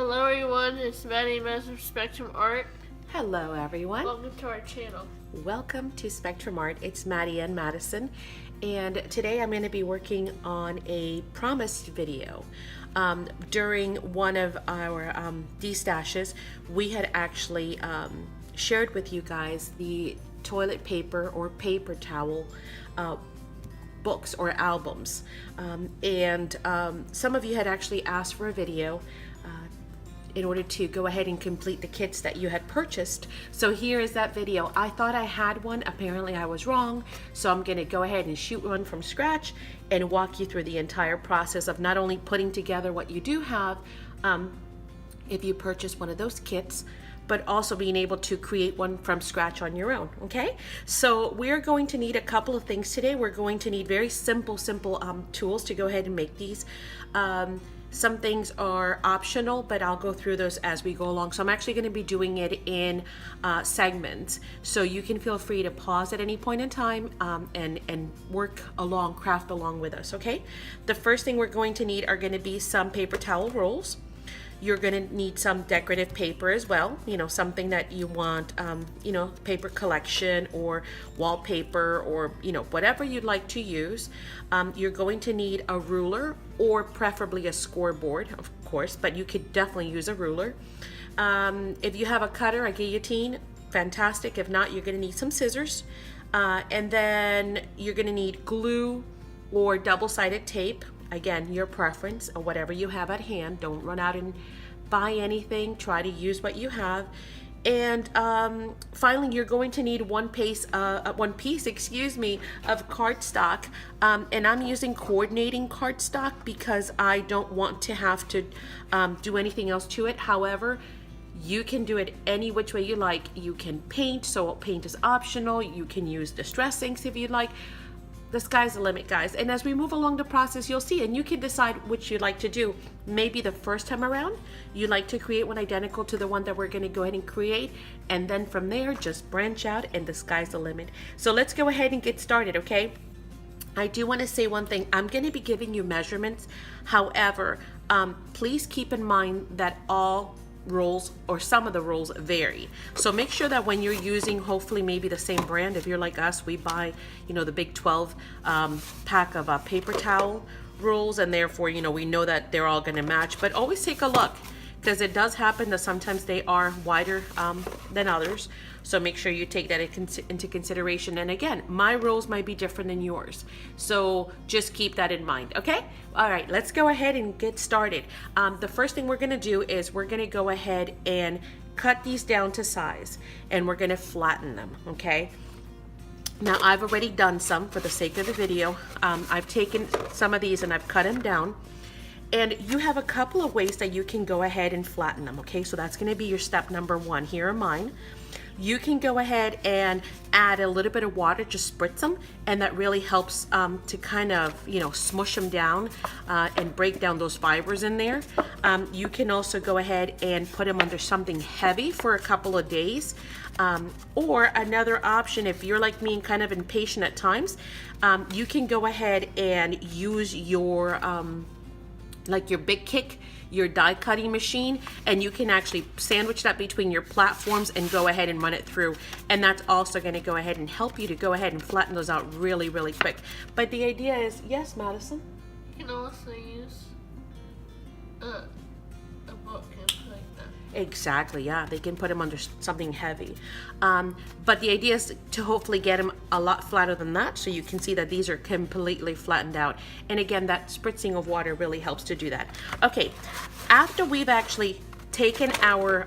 Hello everyone, it's Madi Madison Spectrum Art. Hello everyone. Welcome to our channel. Welcome to Spectrum Art. It's Madi and Madison, and today I'm going to be working on a promised video. During one of our destashes, we had actually shared with you guys the toilet paper or paper towel books or albums, and some of you had actually asked for a video in order to go ahead and complete the kits that you had purchased. So here is that video. I thought I had one, apparently I was wrong, so I'm gonna go ahead and shoot one from scratch and walk you through the entire process of not only putting together what you do have if you purchase one of those kits, but also being able to create one from scratch on your own, okay? So we're going to need a couple of things today. We're going to need very simple tools to go ahead and make these. Some things are optional, but I'll go through those as we go along. So I'm actually going to be doing it in segments. So you can feel free to pause at any point in time and work along, craft along with us, okay? The first thing we're going to need are going to be some paper towel rolls. You're going to need some decorative paper as well, you know, something that you want, you know, paper collection or wallpaper or, you know, whatever you'd like to use. You're going to need a ruler or preferably a scoreboard, of course, but you could definitely use a ruler. If you have a cutter, a guillotine, fantastic. If not, you're going to need some scissors. And then you're going to need glue or double-sided tape. Again, your preference or whatever you have at hand. Don't run out and buy anything. Try to use what you have. And finally, you're going to need one piece, excuse me, of cardstock. And I'm using coordinating cardstock because I don't want to have to do anything else to it. However, you can do it any which way you like. You can paint, so paint is optional. You can use distress inks if you'd like. The sky's the limit, guys. And as we move along the process, you'll see, and you can decide which you'd like to do. Maybe the first time around, you'd like to create one identical to the one that we're gonna go ahead and create. And then from there, just branch out and the sky's the limit. So let's go ahead and get started, okay? I do wanna say one thing. I'm gonna be giving you measurements. However, please keep in mind that all rolls or some of the rolls vary, so make sure that when you're using hopefully maybe the same brand, if you're like us, we buy, you know, the big 12 pack of paper towel rolls, and therefore, you know, we know that they're all going to match. But always take a look, because it does happen that sometimes they are wider than others, so make sure you take that into consideration. And again, my rolls might be different than yours, so just keep that in mind, okay? All right, let's go ahead and get started. The first thing we're gonna do is we're gonna go ahead and cut these down to size, and we're gonna flatten them, okay? Now, I've already done some for the sake of the video. I've taken some of these and I've cut them down. And you have a couple of ways that you can go ahead and flatten them, okay? So that's gonna be your step number one. Here are mine. You can go ahead and add a little bit of water, just spritz them, and that really helps to kind of, you know, smush them down and break down those fibers in there. You can also go ahead and put them under something heavy for a couple of days. Or another option, if you're like me and kind of impatient at times, you can go ahead and use your like your Big Kick, your die cutting machine, and you can actually sandwich that between your platforms and go ahead and run it through, and that's also going to go ahead and help you to go ahead and flatten those out really quick. But the idea is, yes, Madison? You can also use a book and put like that. Exactly, yeah, they can put them under something heavy. But the idea is to hopefully get them a lot flatter than that, so you can see that these are completely flattened out. And again, that spritzing of water really helps to do that. Okay, after we've actually taken our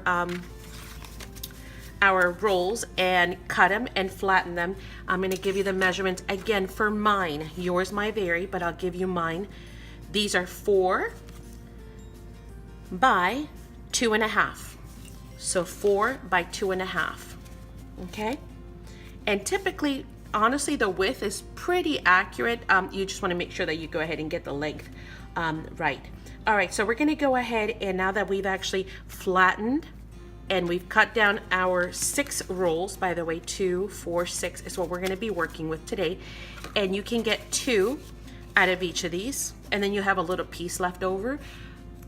rolls and cut them and flatten them, I'm gonna give you the measurements again for mine. Yours might vary, but I'll give you mine. These are 4 by 2.5. So 4 by 2.5. Okay? And typically, honestly, the width is pretty accurate. You just want to make sure that you go ahead and get the length right. All right, so we're going to go ahead, and now that we've actually flattened and we've cut down our 6 rolls, by the way, 2, 4, 6 is what we're going to be working with today. And you can get 2 out of each of these, and then you have a little piece left over.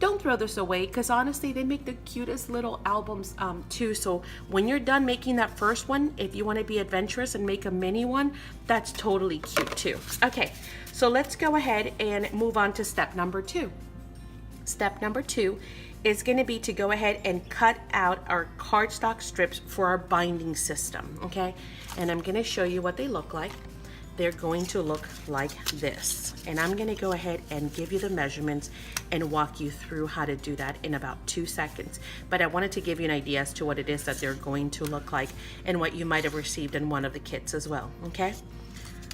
don't throw this away, because honestly they make the cutest little albums too. So when you're done making that first one, if you want to be adventurous and make a mini one, that's totally cute too. Okay, so let's go ahead and move on to step number 2. Step number 2 is going to be to go ahead and cut out our cardstock strips for our binding system, okay? And I'm going to show you what they look like. They're going to look like this. And I'm going to go ahead and give you the measurements and walk you through how to do that in about 2 seconds. But I wanted to give you an idea as to what it is that they're going to look like and what you might have received in one of the kits as well, okay?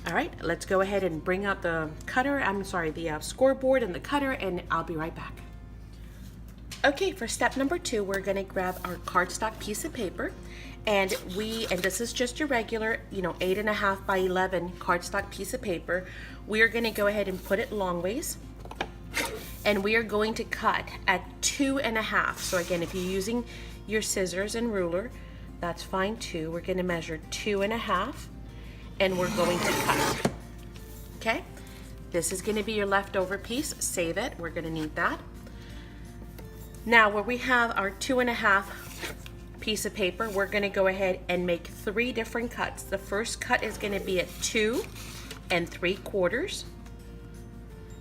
All right, let's go ahead and bring out the cutter, the scoreboard and the cutter, and I'll be right back. Okay, for step number 2, we're gonna grab our cardstock piece of paper, and this is just your regular, 8.5 by 11 cardstock piece of paper. We are gonna go ahead and put it long ways, and we are going to cut at 2.5. So again, if you're using your scissors and ruler, that's fine too. We're gonna measure 2.5, and we're going to cut, okay? This is gonna be your leftover piece. Save it, we're gonna need that. Now, where we have our 2.5 piece of paper, we're gonna go ahead and make 3 different cuts. The first cut is gonna be at 2 3/4.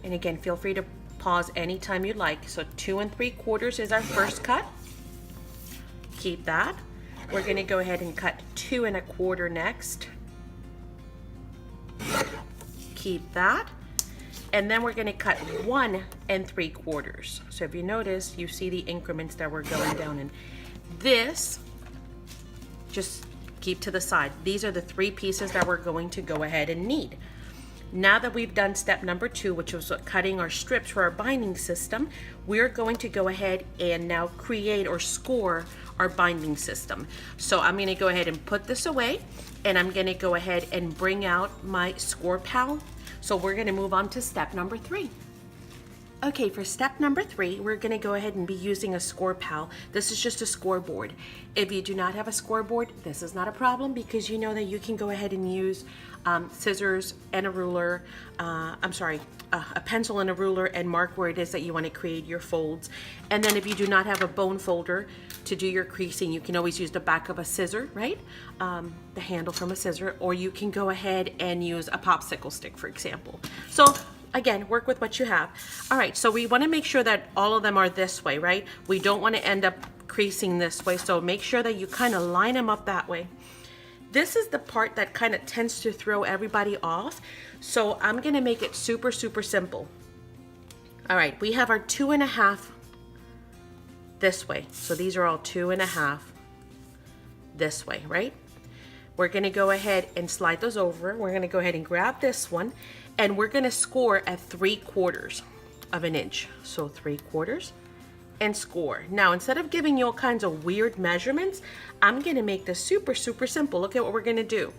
And again, feel free to pause anytime you like. So 2 3/4 is our first cut. Keep that. We're gonna go ahead and cut 2 1/4 next. Keep that. And then we're going to cut 1 3/4. So if you notice, you see the increments that we're going down in. This, just keep to the side. These are the 3 pieces that we're going to go ahead and need. Now that we've done step number 2, which was cutting our strips for our binding system, we're going to go ahead and now create or score our binding system. So I'm going to go ahead and put this away, and I'm going to go ahead and bring out my score pal. So we're going to move on to step number 3. Okay, for step number 3, we're going to go ahead and be using a score pal. This is just a scoreboard. If you do not have a scoreboard, this is not a problem, because you know that you can go ahead and use scissors and a ruler, a pencil and a ruler, and mark where it is that you want to create your folds. And then if you do not have a bone folder to do your creasing, you can always use the back of a scissor, right? The handle from a scissor, or you can go ahead and use a popsicle stick, for example. So again, work with what you have. All right, so we want to make sure that all of them are this way, right? We don't want to end up creasing this way, so make sure that you kind of line them up that way. This is the part that kind of tends to throw everybody off, so I'm going to make it super, super simple. All right, we have our 2.5 this way, so these are all 2.5 this way, right? We're going to go ahead and slide those over. We're going to go ahead and grab this one, and we're going to score at 3/4 of an inch. So 3/4 and score. Now, instead of giving you all kinds of weird measurements, I'm going to make this super, super simple. Look at what we're going to do.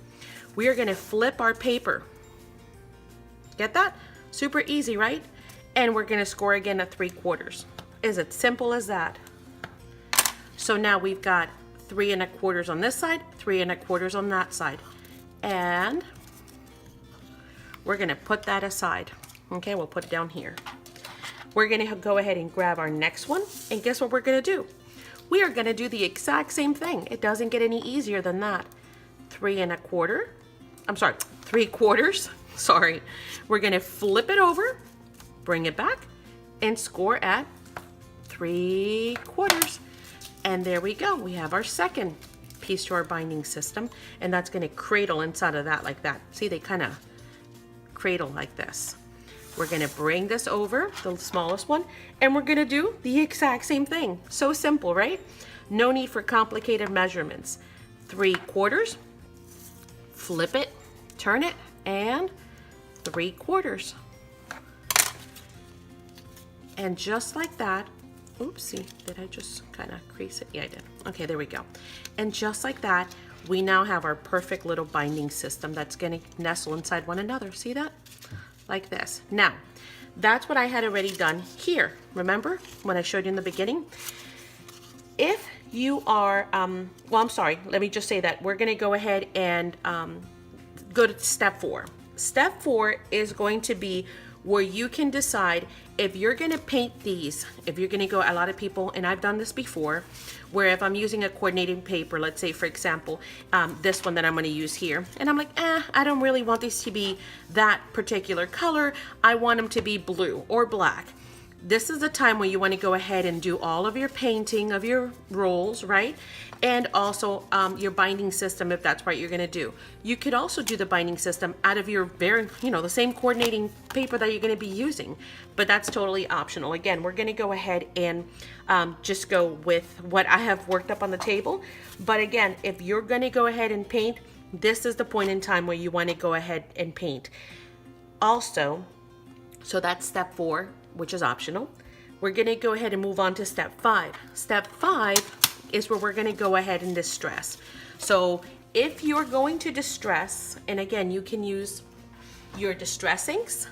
We are going to flip our paper. Get that? Super easy, right? And we're going to score again at 3/4. Is it simple as that? So now we've got 3 1/4 on this side, 3 1/4 on that side. And we're going to put that aside. Okay, we'll put it down here. We're going to go ahead and grab our next one, and guess what we're going to do? We are going to do the exact same thing. It doesn't get any easier than that. 3 1/4. I'm sorry, 3/4. Sorry. We're going to flip it over, bring it back, and score at 3/4. And there we go. We have our second piece to our binding system, and that's going to cradle inside of that like that. See, they kind of cradle like this. We're going to bring this over, the smallest one, and we're going to do the exact same thing. So simple, right? No need for complicated measurements. 3/4, flip it, turn it, and 3/4. And just like that, oopsie, did I just kind of crease it? Yeah, I did. Okay, there we go. And just like that, we now have our perfect little binding system that's going to nestle inside one another. See that? Like this. Now, that's what I had already done here. Remember when I showed you in the beginning? If you are, well, I'm sorry, let me just say that we're going to go ahead and go to step 4. Step 4 is going to be where you can decide if you're going to paint these, if you're going to go, a lot of people, and I've done this before, where if I'm using a coordinating paper, let's say for example, this one that I'm going to use here, and I'm like, I don't really want these to be that particular color. I want them to be blue or black. This is the time where you want to go ahead and do all of your painting of your rolls, right? And also your binding system, if that's what you're going to do. You could also do the binding system out of your very, the same coordinating paper that you're going to be using, but that's totally optional. Again, we're going to go ahead and just go with what I have worked up on the table. But again, if you're going to go ahead and paint, this is the point in time where you want to go ahead and paint. Also, so that's step 4, which is optional. We're going to go ahead and move on to step 5. Step 5 is where we're going to go ahead and distress. So if you're going to distress, and again, you can use your distressings,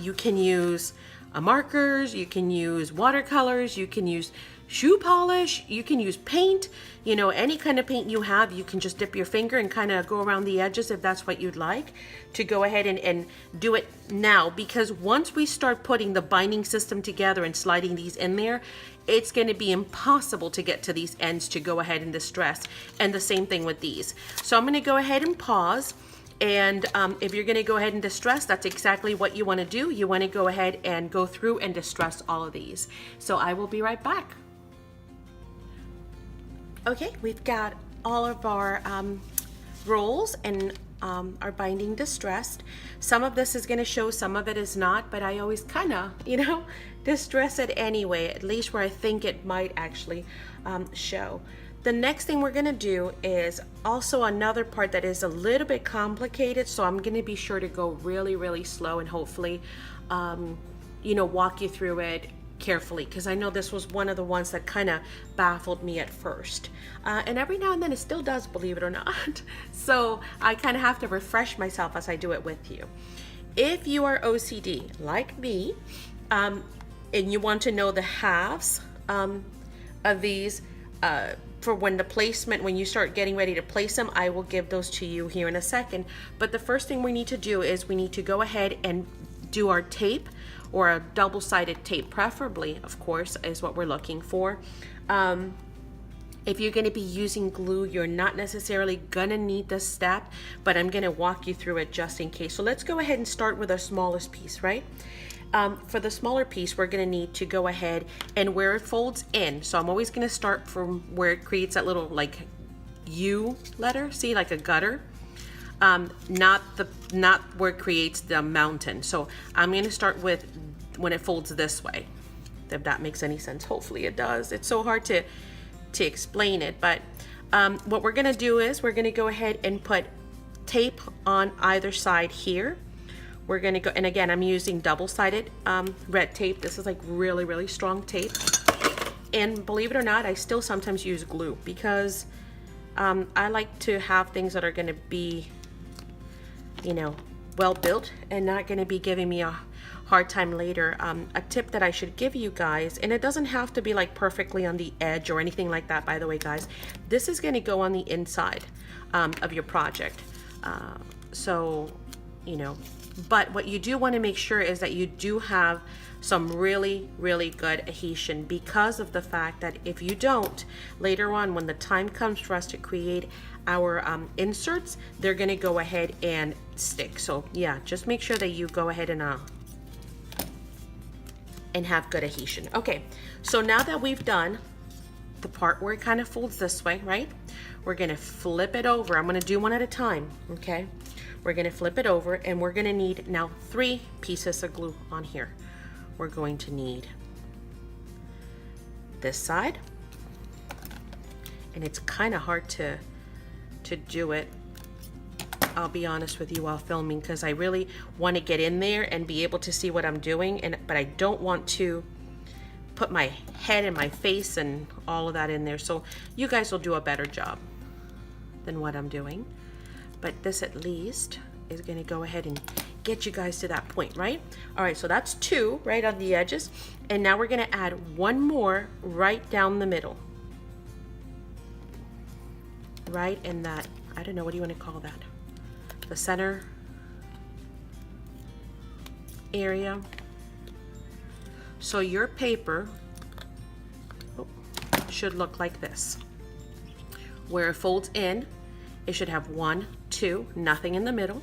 you can use markers, you can use watercolors, you can use shoe polish, you can use paint, any kind of paint you have. You can just dip your finger and kind of go around the edges if that's what you'd like to go ahead and do it now, because once we start putting the binding system together and sliding these in there, it's going to be impossible to get to these ends to go ahead and distress. And the same thing with these. So I'm going to go ahead and pause. And if you're going to go ahead and distress, that's exactly what you want to do. You want to go ahead and go through and distress all of these. So I will be right back. Okay, we've got all of our rolls and our binding distressed. Some of this is going to show, some of it is not, but I always kind of, distress it anyway, at least where I think it might actually show. The next thing we're going to do is also another part that is a little bit complicated, so I'm going to be sure to go really, really slow and hopefully, walk you through it carefully, because I know this was one of the ones that kind of baffled me at first, and every now and then it still does, believe it or not. So I kind of have to refresh myself as I do it with you. If you are OCD like me, and you want to know the halves of these for when you start getting ready to place them, I will give those to you here in a second. But the first thing we need to do is we need to go ahead and do our tape, or a double-sided tape, preferably, of course, is what we're looking for. If you're going to be using glue, you're not necessarily going to need this step, but I'm going to walk you through it just in case. So let's go ahead and start with our smallest piece, right? For the smaller piece, we're going to need to go ahead and where it folds in. So I'm always going to start from where it creates that little like U letter, see, like a gutter. Not where it creates the mountain. So I'm going to start with when it folds this way, if that makes any sense. Hopefully it does. It's so hard to explain it, but what we're going to do is we're going to go ahead and put tape on either side here. We're going to go, and again, I'm using double-sided red tape. This is like really, really strong tape. And believe it or not, I still sometimes use glue because I like to have things that are going to be well built and not going to be giving me a hard time later. A tip that I should give you guys, and it doesn't have to be like perfectly on the edge or anything like that, by the way, guys. This is going to go on the inside of your project. But what you do want to make sure is that you do have some really, really good adhesion, because of the fact that if you don't, later on when the time comes for us to create our inserts, they're going to go ahead and stick. So yeah, just make sure that you go ahead and have good adhesion. Okay, so now that we've done the part where it kind of folds this way, right? We're going to flip it over. I'm going to do one at a time, okay? We're going to flip it over, and we're going to need now 3 pieces of glue on here. We're going to need this side, and it's kind of hard to do it, I'll be honest with you, while filming, because I really want to get in there and be able to see what I'm doing, but I don't want to put my head and my face and all of that in there, so you guys will do a better job than what I'm doing. But this at least is going to go ahead and get you guys to that point, right? All right, so that's 2 right on the edges, and now we're going to add 1 more right down the middle, right in that, I don't know, what do you want to call that, the center area. So your paper should look like this. Where it folds in, it should have 1, 2, nothing in the middle.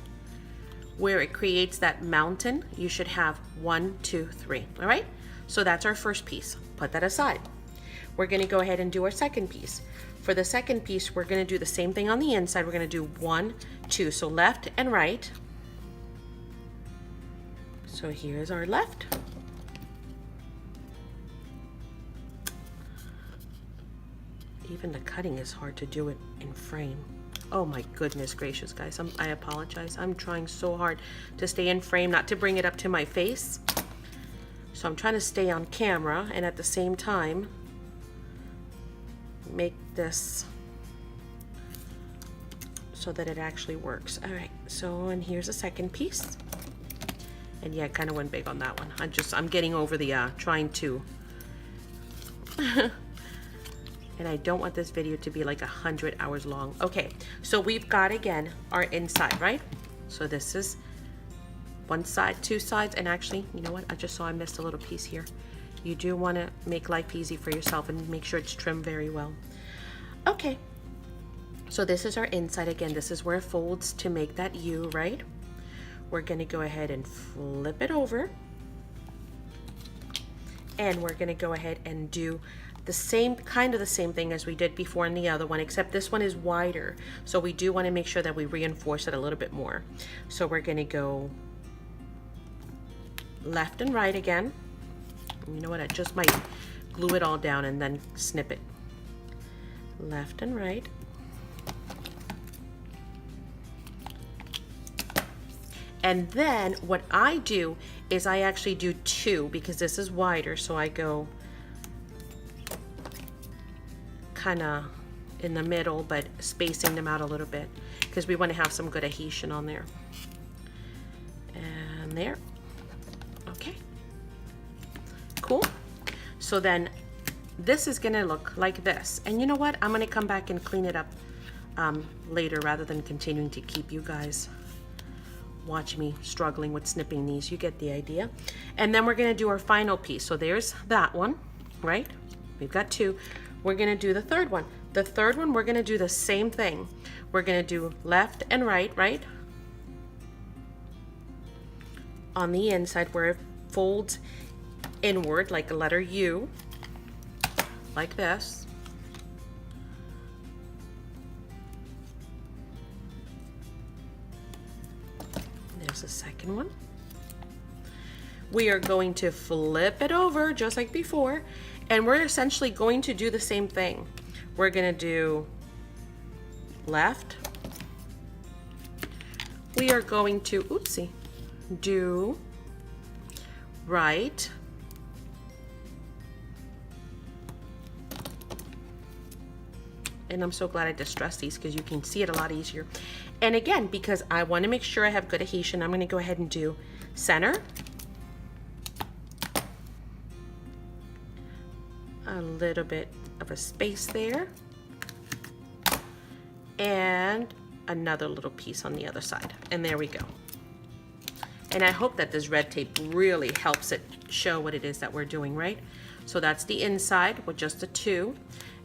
Where it creates that mountain, you should have 1, 2, 3. All right? So that's our first piece. Put that aside. We're going to go ahead and do our second piece. For the second piece, we're going to do the same thing on the inside. We're going to do 1, 2. So left and right. So here's our left. Even the cutting is hard to do it in frame. Oh my goodness gracious, guys. I apologize. I'm trying so hard to stay in frame, not to bring it up to my face. So I'm trying to stay on camera and at the same time make this so that it actually works. All right, so, and here's a second piece. And yeah, I kind of went big on that one. I'm getting over the trying to and I don't want this video to be like 100 hours long. Okay, so we've got, again, our inside, right? So this is one side, two sides, and actually, you know what? I just saw I missed a little piece here. You do want to make life easy for yourself and make sure it's trimmed very well. Okay, so this is our inside. Again, this is where it folds to make that U, right? We're going to go ahead and flip it over. And we're going to go ahead and do the same, kind of the same thing as we did before in the other one, except this one is wider. So we do want to make sure that we reinforce it a little bit more. So we're going to go left and right again. You know what? I just might glue it all down and then snip it. Left and right. And then what I do is I actually do 2 because this is wider. So I go kind of in the middle, but spacing them out a little bit because we want to have some good adhesion on there. And there. Okay. Cool. So then this is going to look like this. And you know what? I'm going to come back and clean it up later rather than continuing to keep you guys watch me struggling with snipping these. You get the idea. And then we're going to do our final piece. So there's that one, right? We've got 2. We're going to do the third one. The third one, we're going to do the same thing. We're going to do left and right, right? On the inside where it folds inward like a letter U, like this. There's the second one. We are going to flip it over just like before, and we're essentially going to do the same thing. We're going to do left. We are going to, oopsie, do right. And I'm so glad I distressed these because you can see it a lot easier. And again, because I want to make sure I have good adhesion, I'm going to go ahead and do center. A little bit of a space there. And another little piece on the other side. And there we go. And I hope that this red tape really helps it show what it is that we're doing, right? So that's the inside with just a 2.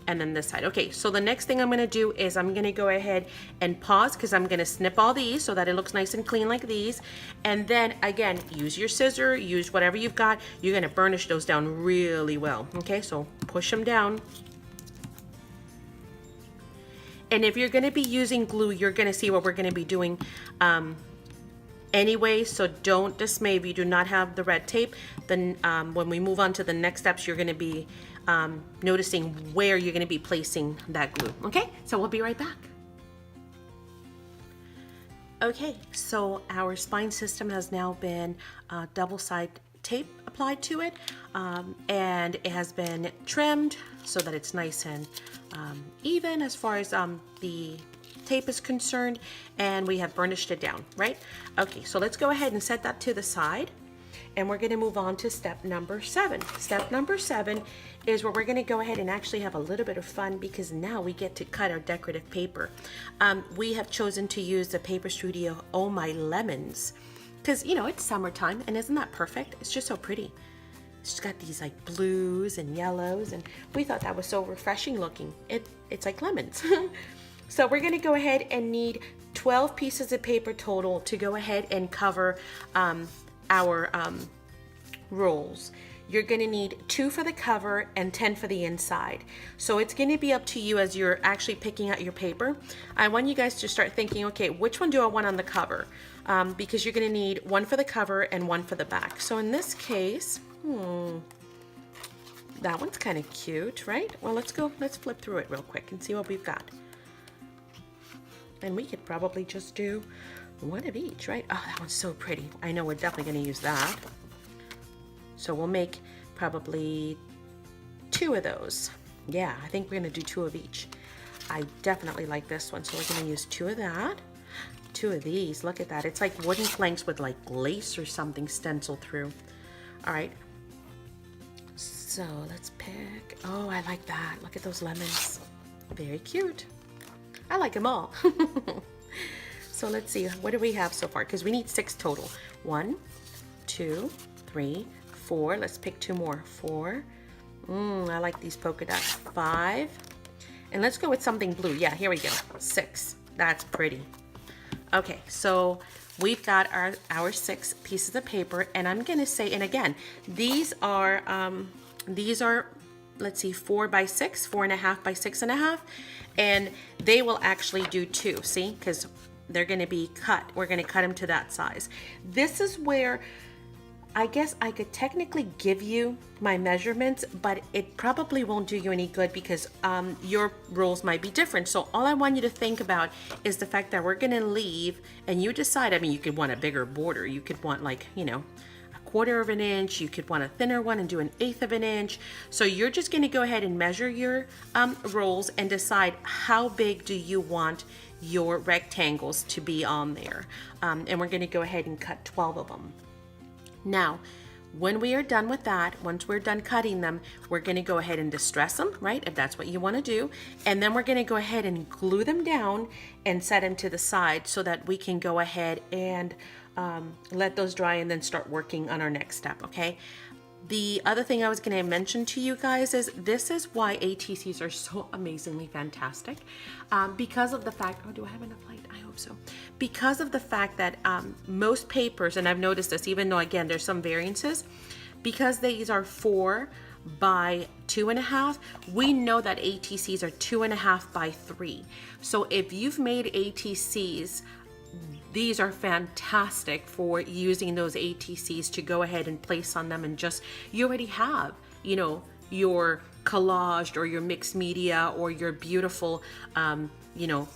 And then this side. Okay, so the next thing I'm going to do is I'm going to go ahead and pause because I'm going to snip all these so that it looks nice and clean like these. And then again, use your scissor, use whatever you've got. You're going to burnish those down really well. Okay, so push them down. And if you're going to be using glue, you're going to see what we're going to be doing anyway, so don't dismay if you do not have the red tape. Then when we move on to the next steps, you're going to be noticing where you're going to be placing that glue. Okay, so we'll be right back. Okay, so our spine system has now been double-side tape applied to it, and it has been trimmed so that it's nice and even as far as the tape is concerned, and we have burnished it down, right? Okay, so let's go ahead and set that to the side, and we're going to move on to step number 7. Step number 7 is where we're going to go ahead and actually have a little bit of fun because now we get to cut our decorative paper. We have chosen to use the Paper Studio Oh My Lemons because you know it's summertime, and isn't that perfect? It's just so pretty. It's got these like blues and yellows, and we thought that was so refreshing looking. It's like lemons. So we're gonna go ahead and need 12 pieces of paper total to go ahead and cover our rolls. You're gonna need 2 for the cover and 10 for the inside. So it's gonna be up to you as you're actually picking out your paper. I want you guys to start thinking, okay, which one do I want on the cover? Because you're gonna need 1 for the cover and 1 for the back. So in this case, that one's kind of cute, right? Well, let's flip through it real quick and see what we've got. And we could probably just do 1 of each, right? Oh, that one's so pretty. I know we're definitely gonna use that. So we'll make probably 2 of those. Yeah, I think we're gonna do 2 of each. I definitely like this one, so we're gonna use 2 of that. 2 of these, look at that. It's like wooden planks with like lace or something stenciled through. All right, so let's pick, oh, I like that. Look at those lemons, very cute. I like them all. So let's see, what do we have so far? Because we need 6 total. 1, 2, 3, 4. Let's pick 2 more. 4. I like these polka dots. 5. And let's go with something blue. Yeah, here we go. 6. That's pretty. Okay, so we've got our 6 pieces of paper, and I'm gonna say, and again, these are let's see, 4 by 6, 4.5 by 6.5, and they will actually do 2. See, because they're gonna be cut. We're gonna cut them to that size. This is where I guess I could technically give you my measurements, but it probably won't do you any good because your rules might be different. So all I want you to think about is the fact that we're gonna leave, and you decide, I mean, you could want a bigger border. You could want like, you know, 1/4 of an inch. You could want a thinner one and do 1/8 of an inch. So you're just gonna go ahead and measure your rolls and decide how big do you want your rectangles to be on there. And we're gonna go ahead and cut 12 of them. Now, when we are done with that, once we're done cutting them, we're gonna go ahead and distress them, right? If that's what you wanna do. And then we're gonna go ahead and glue them down and set them to the side so that we can go ahead and let those dry and then start working on our next step, okay? The other thing I was gonna mention to you guys is this is why ATCs are so amazingly fantastic. Because of the fact, oh, do I have enough light? I hope so. Because of the fact that most papers, and I've noticed this, even though again, there's some variances, because these are 4 by 2.5, we know that ATCs are 2.5 by 3. So if you've made ATCs, these are fantastic for using those ATCs to go ahead and place on them, and just, you already have, you know, your collaged or your mixed media or your beautiful, you know,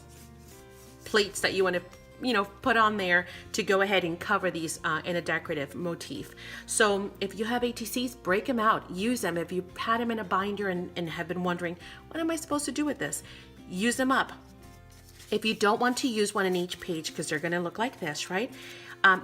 plates that you want to, you know, put on there to go ahead and cover these in a decorative motif. So if you have ATCs, break them out, use them. If you had them in a binder and have been wondering, what am I supposed to do with this? Use them up. If you don't want to use one in each page because they're going to look like this, right?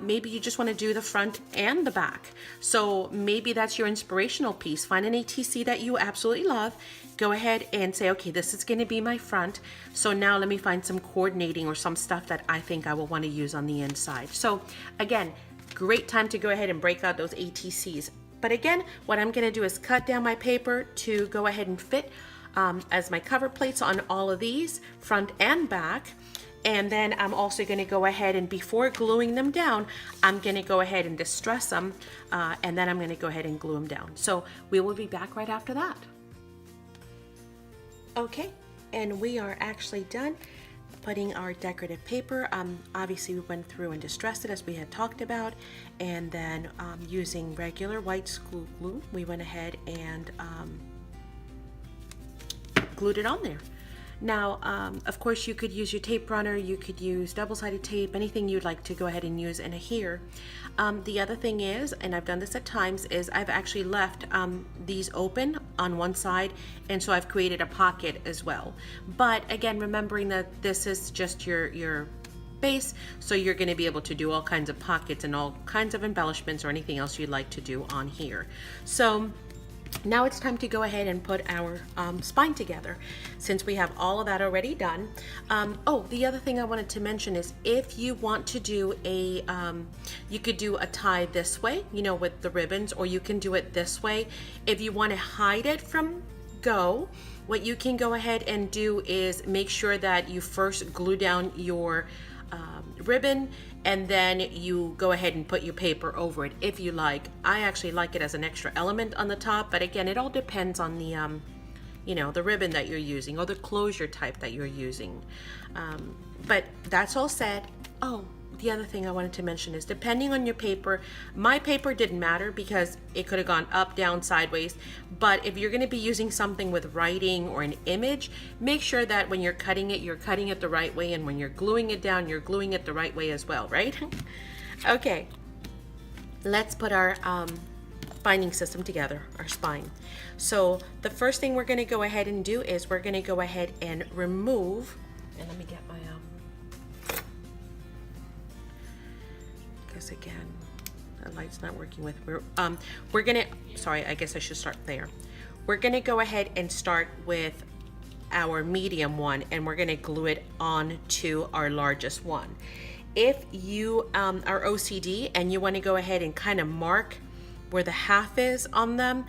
Maybe you just want to do the front and the back. So maybe that's your inspirational piece. Find an ATC that you absolutely love. Go ahead and say, okay, this is going to be my front. So now let me find some coordinating or some stuff that I think I will want to use on the inside. So again, great time to go ahead and break out those ATCs. But again, what I'm going to do is cut down my paper to go ahead and fit as my cover plates on all of these, front and back. And then I'm also going to go ahead and, before gluing them down, I'm going to go ahead and distress them, and then I'm going to go ahead and glue them down. So we will be back right after that. Okay, and we are actually done putting our decorative paper. Obviously we went through and distressed it as we had talked about, and then using regular white school glue, we went ahead and glued it on there. Now, of course, you could use your tape runner, you could use double-sided tape, anything you'd like to go ahead and use in here. The other thing is, and I've done this at times, is I've actually left these open on one side, and so I've created a pocket as well. But again, remembering that this is just your base, so you're going to be able to do all kinds of pockets and all kinds of embellishments or anything else you'd like to do on here. So Now it's time to go ahead and put our spine together, since we have all of that already done. Oh, the other thing I wanted to mention is if you want to do a, you could do a tie this way, you know, with the ribbons, or you can do it this way. If you want to hide it from go, what you can go ahead and do is make sure that you first glue down your ribbon, and then you go ahead and put your paper over it if you like. I actually like it as an extra element on the top, but again, it all depends on the you know, the ribbon that you're using or the closure type that you're using. But that's all said. Oh, the other thing I wanted to mention is, depending on your paper, my paper didn't matter because it could have gone up, down, sideways. But if you're going to be using something with writing or an image, make sure that when you're cutting it the right way, and when you're gluing it down, you're gluing it the right way as well, right? Okay, let's put our binding system together, our spine. So the first thing we're going to go ahead and do is we're going to go ahead and remove, and let me get my because again, the light's not working with, we're gonna, sorry, I guess I should start there. We're gonna go ahead and start with our medium one, and we're gonna glue it on to our largest one. If you are OCD and you want to go ahead and kind of mark where the half is on them,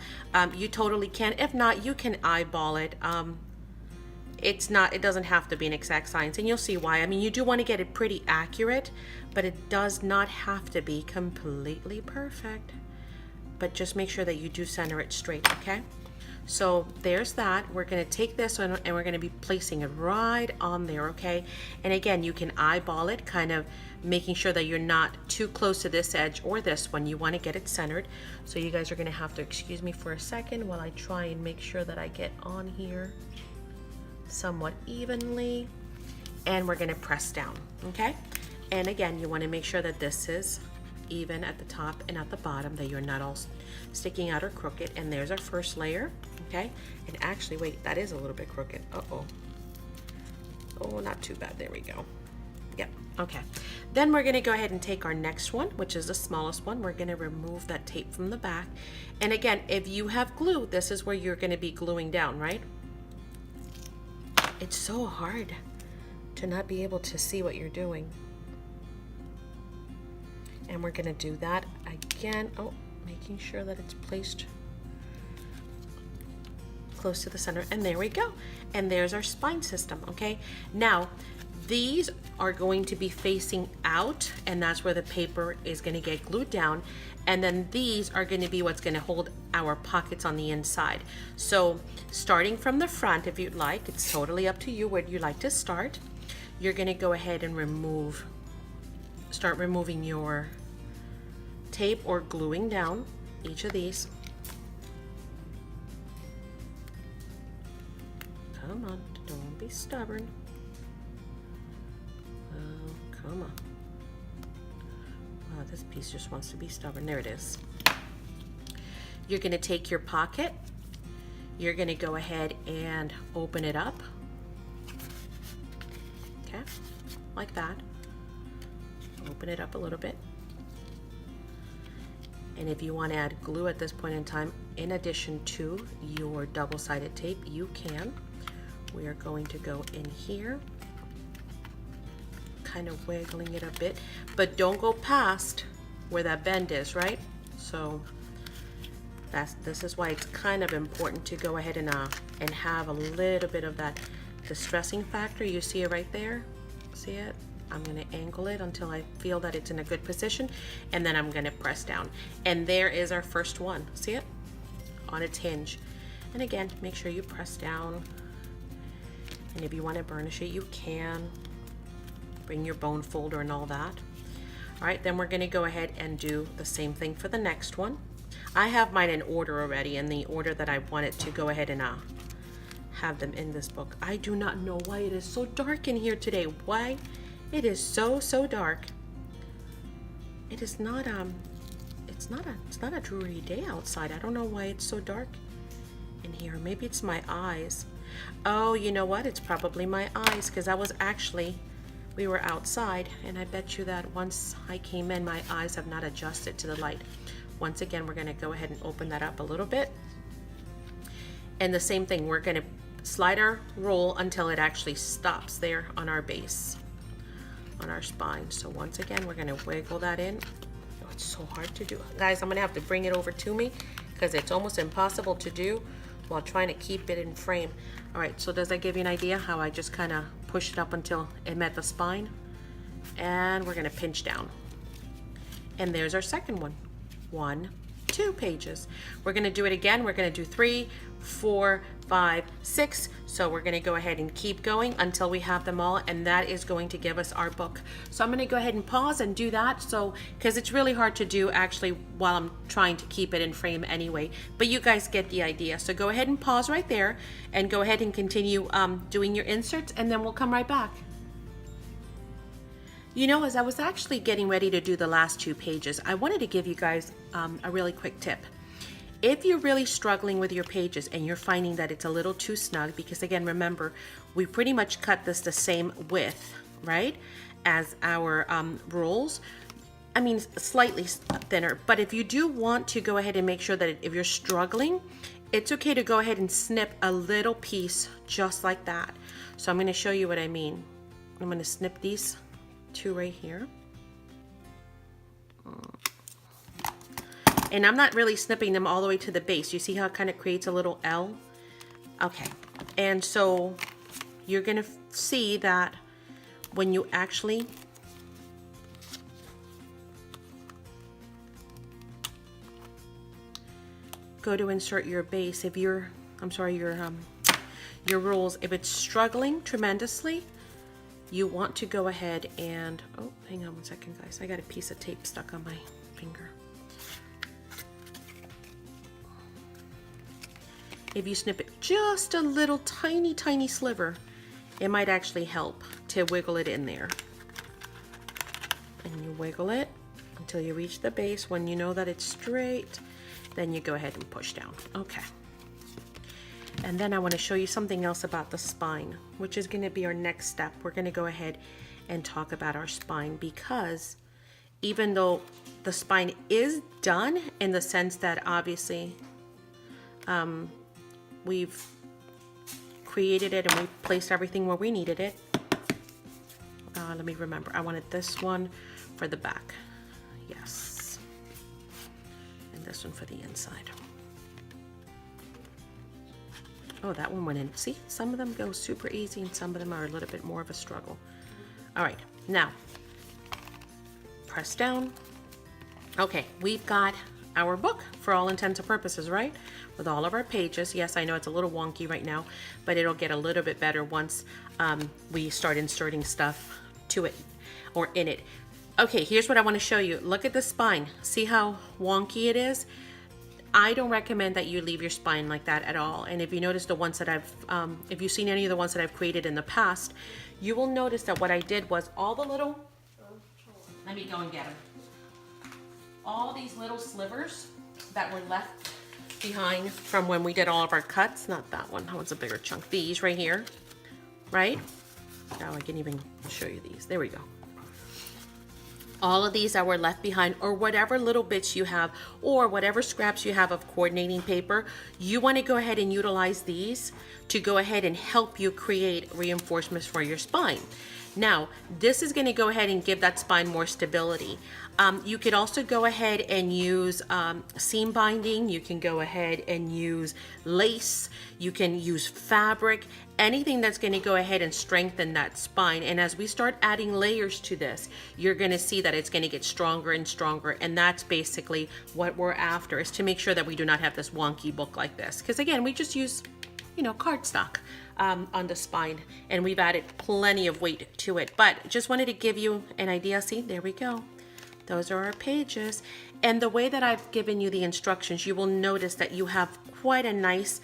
you totally can. If not, you can eyeball it. It doesn't have to be an exact science, and you'll see why. I mean, you do want to get it pretty accurate, but it does not have to be completely perfect. But just make sure that you do center it straight, okay? So there's that. We're going to take this one and we're going to be placing it right on there, okay? And again, you can eyeball it, kind of making sure that you're not too close to this edge or this one. You want to get it centered. So you guys are going to have to excuse me for a second while I try and make sure that I get on here somewhat evenly, and we're going to press down, okay? And again, you want to make sure that this is even at the top and at the bottom, that you're not all sticking out or crooked. And there's our first layer, okay? And actually, wait, that is a little bit crooked. Oh, not too bad. There we go. Yep, okay. Then we're going to go ahead and take our next one, which is the smallest one. We're going to remove that tape from the back. And again, if you have glue, this is where you're going to be gluing down, right? It's so hard to not be able to see what you're doing. And we're going to do that again. Oh, making sure that it's placed close to the center. And there we go. And there's our spine system, okay? Now, these are going to be facing out, and that's where the paper is going to get glued down. And then these are going to be what's going to hold our pockets on the inside. So starting from the front, if you'd like, it's totally up to you where you like to start. You're going to go ahead and start removing your tape or gluing down each of these. Come on, don't be stubborn. Oh, come on. Wow, this piece just wants to be stubborn. There it is. You're going to take your pocket. You're going to go ahead and open it up. Okay, like that. Open it up a little bit. And if you want to add glue at this point in time, in addition to your double-sided tape, you can. We are going to go in here, kind of wiggling it a bit, but don't go past where that bend is, right? So this is why it's kind of important to go ahead and have a little bit of that distressing factor. You see it right there? See it? I'm going to angle it until I feel that it's in a good position, and then I'm going to press down. And there is our first one. See it? On its hinge. And again, make sure you press down. And if you want to burnish it, you can. Bring your bone folder and all that. All right, then we're going to go ahead and do the same thing for the next one. I have mine in order already, in the order that I wanted to go ahead and have them in this book. I do not know why it is so dark in here today. Why it is so dark. It is not it's not a dreary day outside. I don't know why it's so dark in here. Maybe it's my eyes. Oh, you know what? It's probably my eyes, because we were outside, and I bet you that once I came in, my eyes have not adjusted to the light. Once again, we're going to go ahead and open that up a little bit. And the same thing, we're gonna slide our roll until it actually stops there on our base, on our spine. So once again, we're gonna wiggle that in. Oh, it's so hard to do. Guys, I'm gonna have to bring it over to me because it's almost impossible to do while trying to keep it in frame. All right, so does that give you an idea how I just kind of pushed it up until it met the spine? And we're gonna pinch down. And there's our second one. 1, 2 pages. We're gonna do it again. We're gonna do 3, 4, 5, 6. So we're gonna go ahead and keep going until we have them all, and that is going to give us our book. So I'm gonna go ahead and pause and do that, so because it's really hard to do actually while I'm trying to keep it in frame anyway, but you guys get the idea. So go ahead and pause right there and go ahead and continue doing your inserts, and then we'll come right back. You know, as I was actually getting ready to do the last 2 pages, I wanted to give you guys a really quick tip. If you're really struggling with your pages and you're finding that it's a little too snug, because again, remember, we pretty much cut this the same width, right, as our rolls. I mean, slightly thinner, but if you do want to go ahead and make sure that if you're struggling, it's okay to go ahead and snip a little piece just like that. So I'm gonna show you what I mean. I'm gonna snip these 2 right here. And I'm not really snipping them all the way to the base. You see how it kind of creates a little L? Okay, and so you're gonna see that when you actually go to insert your base, if you're, your rules, if it's struggling tremendously, you want to go ahead and, oh, hang on one second, guys. I got a piece of tape stuck on my finger. If you snip it just a little tiny, tiny sliver, it might actually help to wiggle it in there. And you wiggle it until you reach the base. When you know that it's straight, then you go ahead and push down. Okay. And then I want to show you something else about the spine, which is going to be our next step. We're going to go ahead and talk about our spine, because even though the spine is done in the sense that obviously we've created it and we've placed everything where we needed it. Let me remember, I wanted this one for the back. Yes. And this one for the inside. Oh, that one went in. See, some of them go super easy and some of them are a little bit more of a struggle. All right, now, press down. Okay, we've got our book for all intents and purposes, right? With all of our pages. Yes, I know it's a little wonky right now, but it'll get a little bit better once we start inserting stuff to it or in it. Okay, here's what I want to show you. Look at the spine. See how wonky it is? I don't recommend that you leave your spine like that at all. And if you notice the ones that I've, if you've seen any of the ones that I've created in the past, you will notice that what I did was all the little, let me go and get them. All these little slivers that were left behind from when we did all of our cuts, not that one, that one's a bigger chunk. These right here, right? Now I can even show you these. There we go. All of these that were left behind, or whatever little bits you have, or whatever scraps you have of coordinating paper, you want to go ahead and utilize these to go ahead and help you create reinforcements for your spine. Now, this is going to go ahead and give that spine more stability. You could also go ahead and use seam binding. You can go ahead and use lace. You can use fabric, anything that's going to go ahead and strengthen that spine. And as we start adding layers to this, you're going to see that it's going to get stronger and stronger. And that's basically what we're after, is to make sure that we do not have this wonky book like this. Because again, we just use, you know, cardstock on the spine, and we've added plenty of weight to it. But just wanted to give you an idea. See, there we go. Those are our pages. And the way that I've given you the instructions, you will notice that you have quite a nice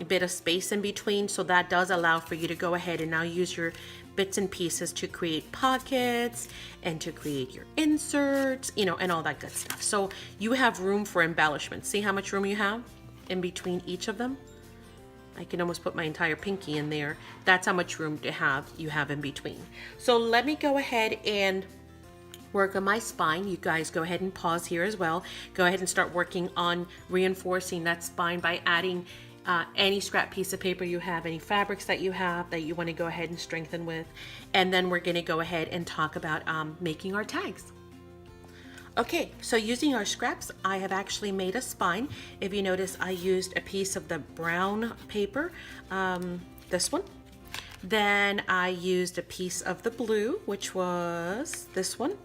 bit of space in between. So that does allow for you to go ahead and now use your bits and pieces to create pockets and to create your inserts, you know, and all that good stuff. So you have room for embellishment. See how much room you have in between each of them? I can almost put my entire pinky in there. That's how much room you have in between. So let me go ahead and work on my spine. You guys go ahead and pause here as well. Go ahead and start working on reinforcing that spine by adding any scrap piece of paper you have, any fabrics that you have that you want to go ahead and strengthen with. And then we're going to go ahead and talk about making our tags. Okay, so using our scraps, I have actually made a spine. If you notice, I used a piece of the brown paper, this one. Then I used a piece of the blue, which was this one.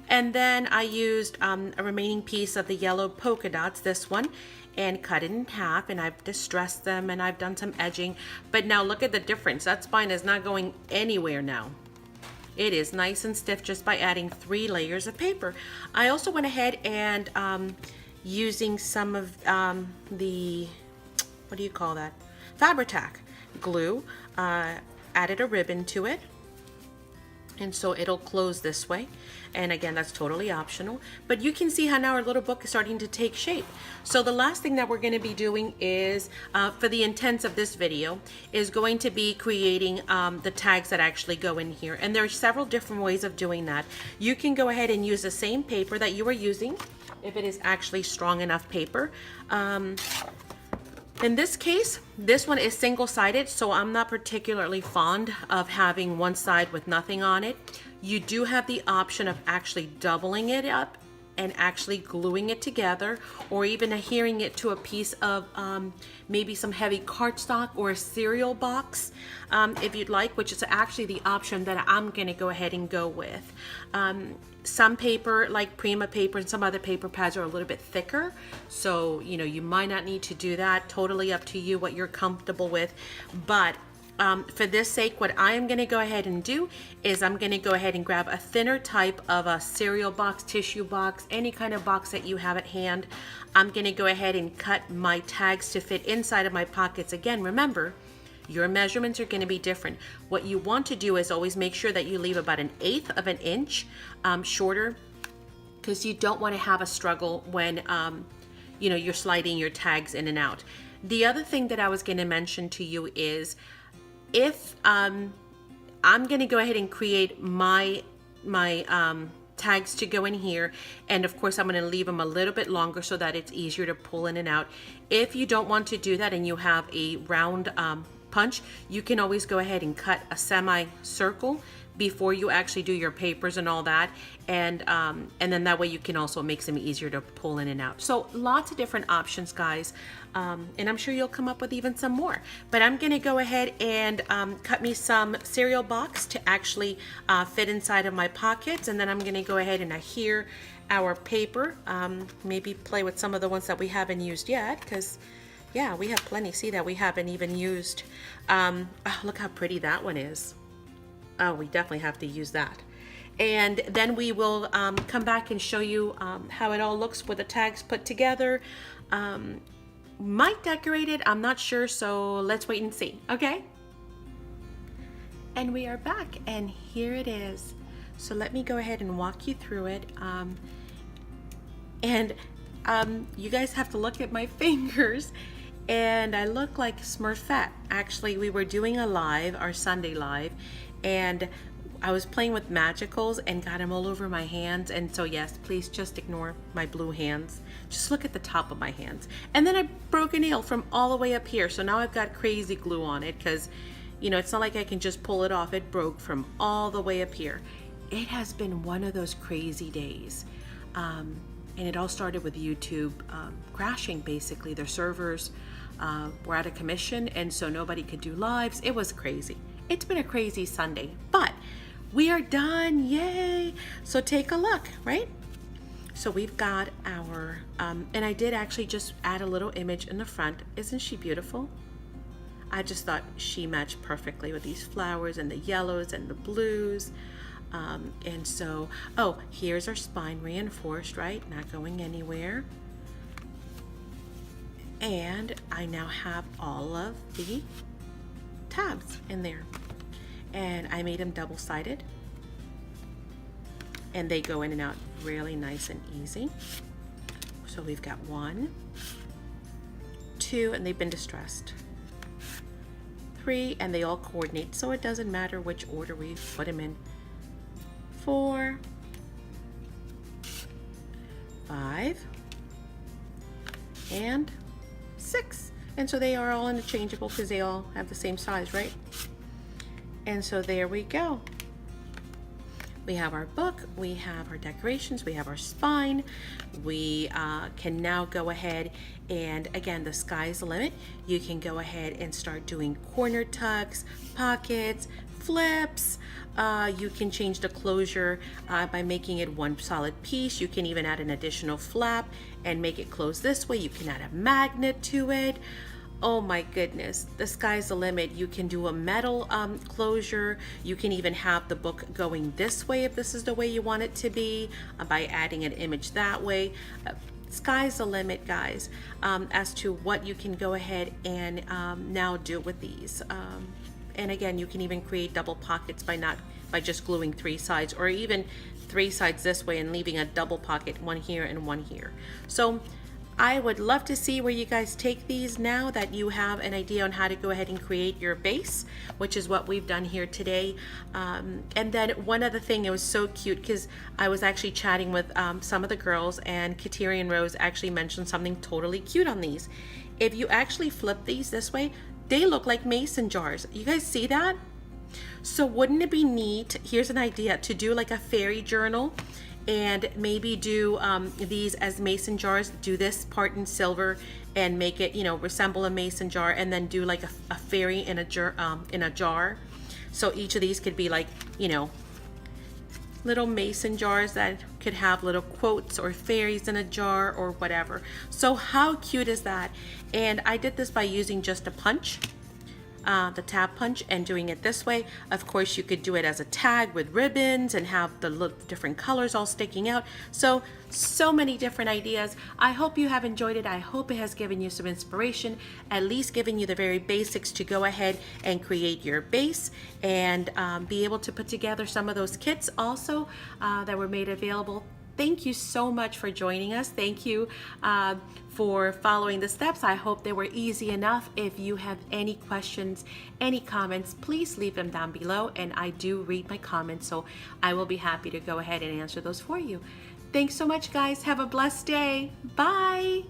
And then I used a remaining piece of the yellow polka dots, this one, and cut it in half, and I've distressed them and I've done some edging. But now look at the difference. That spine is not going anywhere now. It is nice and stiff just by adding 3 layers of paper. I also went ahead and using some of the, what do you call that? Fabri-Tac glue, added a ribbon to it. And so it'll close this way. And again, that's totally optional. But you can see how now our little book is starting to take shape. So the last thing that we're going to be doing is, for the intents of this video, is going to be creating the tags that actually go in here. And there are several different ways of doing that. You can go ahead and use the same paper that you are using, if it is actually strong enough paper. In this case, this one is single-sided, so I'm not particularly fond of having one side with nothing on it. You do have the option of actually doubling it up and actually gluing it together, or even adhering it to a piece of maybe some heavy cardstock or a cereal box, if you'd like, which is actually the option that I'm going to go ahead and go with. Some paper, like Prima paper and some other paper pads, are a little bit thicker, so you might not need to do that. Totally up to you what you're comfortable with. But for this sake, what I am going to go ahead and do is I'm going to go ahead and grab a thinner type of a cereal box, tissue box, any kind of box that you have at hand. I'm going to go ahead and cut my tags to fit inside of my pockets. Again, remember, your measurements are going to be different. What you want to do is always make sure that you leave about 1/8 of an inch shorter, because you don't want to have a struggle when you're sliding your tags in and out. The other thing that I was going to mention to you is, if I'm going to go ahead and create my tags to go in here, and of course I'm going to leave them a little bit longer so that it's easier to pull in and out. If you don't want to do that and you have a round punch, you can always go ahead and cut a semicircle before you actually do your papers and all that, and then that way you can also make them easier to pull in and out. So lots of different options, guys, and I'm sure you'll come up with even some more. But I'm going to go ahead and cut me some cereal box to actually fit inside of my pockets, and then I'm going to go ahead and adhere our paper, maybe play with some of the ones that we haven't used yet, because yeah, we have plenty, see, that we haven't even used. Oh, look how pretty that one is. Oh, we definitely have to use that. And then we will come back and show you how it all looks with the tags put together. Might decorate it, I'm not sure, so let's wait and see, okay? And we are back, and here it is. So let me go ahead and walk you through it. You guys have to look at my fingers, and I look like Smurfette. Actually, we were doing a live, our Sunday live, and I was playing with magicals and got them all over my hands. And so yes, please just ignore my blue hands. Just look at the top of my hands. And then I broke a nail from all the way up here. So now I've got crazy glue on it, because it's not like I can just pull it off. It broke from all the way up here. It has been one of those crazy days. And it all started with YouTube crashing, basically. Their servers were out of commission, and so nobody could do lives. It was crazy. It's been a crazy Sunday, but we are done, yay! So take a look, right? So we've got our, and I did actually just add a little image in the front. Isn't she beautiful? I just thought she matched perfectly with these flowers and the yellows and the blues. And so, oh, here's our spine reinforced, right? Not going anywhere. And I now have all of the tabs in there. And I made them double-sided. And they go in and out really nice and easy. So we've got 1, 2, and they've been distressed. 3, and they all coordinate, so it doesn't matter which order we put them in. 4, 5, and 6. And so they are all interchangeable because they all have the same size, right? And so there we go. We have our book, we have our decorations, we have our spine. We can now go ahead and, again, the sky's the limit. You can go ahead and start doing corner tucks, pockets, flips. You can change the closure by making it one solid piece. You can even add an additional flap and make it close this way. You can add a magnet to it. Oh my goodness, the sky's the limit. You can do a metal closure. You can even have the book going this way if this is the way you want it to be, by adding an image that way. Sky's the limit, guys, as to what you can go ahead and now do with these. And again, you can even create double pockets by just gluing 3 sides, or even 3 sides this way and leaving a double pocket, one here and one here. So I would love to see where you guys take these now that you have an idea on how to go ahead and create your base, which is what we've done here today. And then one other thing, it was so cute because I was actually chatting with some of the girls, and Kateri and Rose actually mentioned something totally cute on these. If you actually flip these this way, they look like mason jars. You guys see that? So wouldn't it be neat? Here's an idea to do like a fairy journal, and maybe do these as mason jars. Do this part in silver and make it, you know, resemble a mason jar, and then do like a fairy in a jar. So each of these could be like, you know, little mason jars that could have little quotes or fairies in a jar or whatever. So how cute is that? And I did this by using just a punch, the tab punch, and doing it this way. Of course, you could do it as a tag with ribbons and have the different colors all sticking out. So many different ideas. I hope you have enjoyed it. I hope it has given you some inspiration, at least given you the very basics to go ahead and create your base and be able to put together some of those kits also that were made available. Thank you so much for joining us. Thank you for following the steps. I hope they were easy enough. If you have any questions, any comments, please leave them down below, and I do read my comments, so I will be happy to go ahead and answer those for you. Thanks so much, guys. Have a blessed day. Bye.